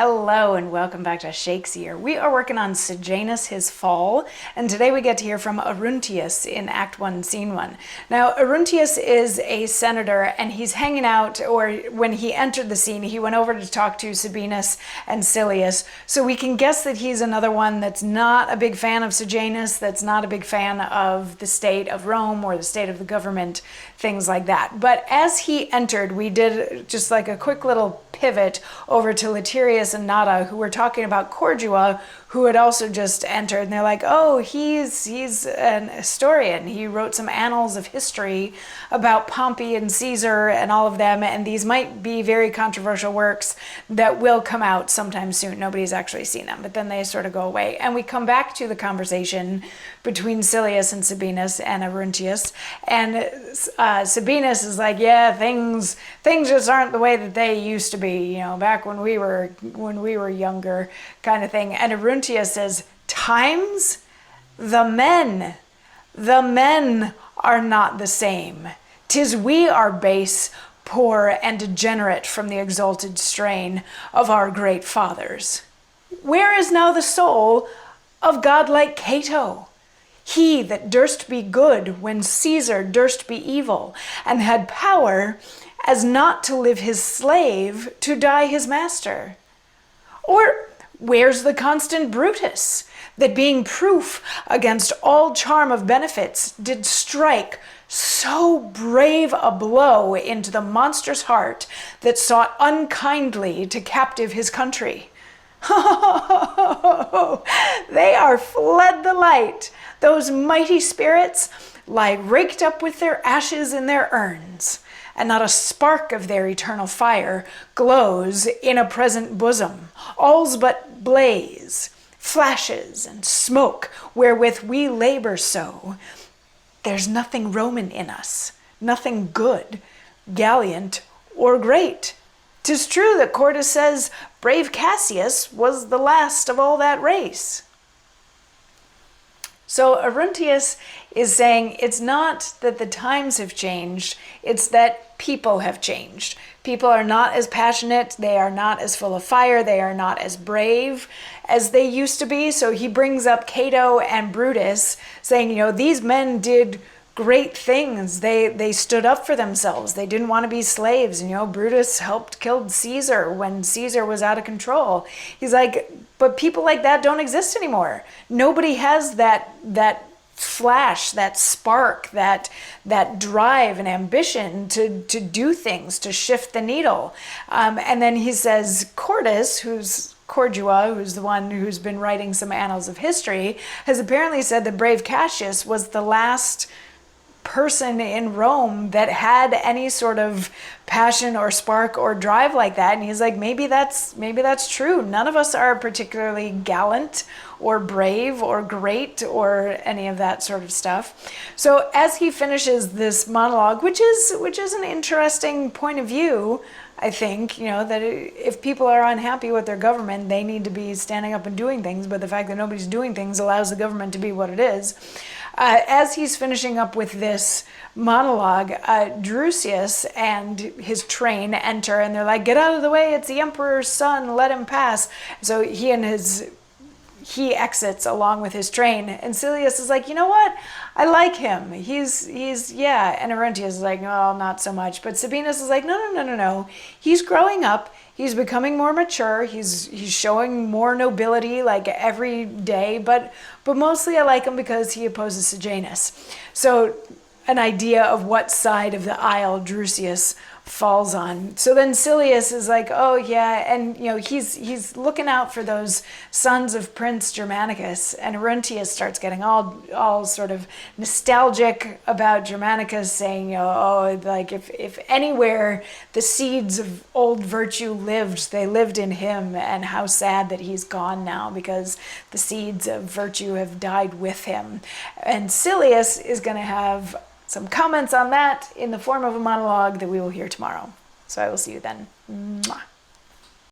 Hello and welcome back to Shakesyear. We are working on Sejanus, his fall, and today we get to hear from Arruntius in Act 1, Scene 1. Now, Arruntius is a senator, and he's hanging out, or when he entered the scene, he went over to talk to Sabinus and Silius, so we can guess that he's another one that's not a big fan of Sejanus, that's not a big fan of the state of Rome or the state of the government, things like that. But as he entered, we did just like a quick little pivot over to Laterius and Nada, who were talking about Cordua, who had also just entered, and they're like, oh, he's an historian. He wrote some annals of history about Pompey and Caesar and all of them, and these might be very controversial works that will come out sometime soon. Nobody's actually seen them, but then they sort of go away. And we come back to the conversation between Silius and Sabinus and Arruntius, and Sabinus is like, yeah, things just aren't the way that they used to be, back when we were younger, kind of thing. And Arruntius says, times? The men are not the same. 'Tis we are base, poor, and degenerate from the exalted strain of our great fathers. Where is now the soul of godlike Cato? He that durst be good when Caesar durst be evil, and had power as not to live his slave, to die his master. Or where's the constant Brutus, that being proof against all charm of benefits, did strike so brave a blow into the monstrous heart that sought unkindly to captive his country? They are fled the light. Those mighty spirits lie raked up with their ashes in their urns, and not a spark of their eternal fire glows in a present bosom. All's but blaze, flashes, and smoke, wherewith we labor so. There's nothing Roman in us, nothing good, gallant, or great. 'Tis true that Cordus says brave Cassius was the last of all that race. So Arruntius is saying it's not that the times have changed, it's that people have changed. People are not as passionate, they are not as full of fire, they are not as brave as they used to be. So he brings up Cato and Brutus, saying, these men did great things. They stood up for themselves. They didn't want to be slaves. Brutus helped kill Caesar when Caesar was out of control. He's like, but people like that don't exist anymore. Nobody has that flash, that spark, that drive and ambition to do things, to shift the needle. And then he says Cordua, who's the one who's been writing some annals of history, has apparently said that brave Cassius was the last person in Rome that had any sort of passion or spark or drive like that. And he's like, maybe that's true. None of us are particularly gallant or brave or great or any of that sort of stuff. So as he finishes this monologue, which is an interesting point of view, I think, that if people are unhappy with their government, they need to be standing up and doing things, but the fact that nobody's doing things allows the government to be what it is. As he's finishing up with this monologue, Drusius and his train enter, and they're like, get out of the way, it's the emperor's son, let him pass. So he exits along with his train, and Silius is like, you know what? I like him. He's and Arruntius is like, well, not so much. But Sabinus is like, no. He's growing up. He's becoming more mature. He's showing more nobility like every day. But mostly I like him because he opposes Sejanus. So an idea of what side of the aisle Drusius falls on. So then Silius is like, oh yeah, and he's looking out for those sons of Prince Germanicus, and Arruntius starts getting all sort of nostalgic about Germanicus, saying, like if anywhere the seeds of old virtue lived, they lived in him, and how sad that he's gone now because the seeds of virtue have died with him. And Silius is going to have some comments on that in the form of a monologue that we will hear tomorrow. So I will see you then. Mwah.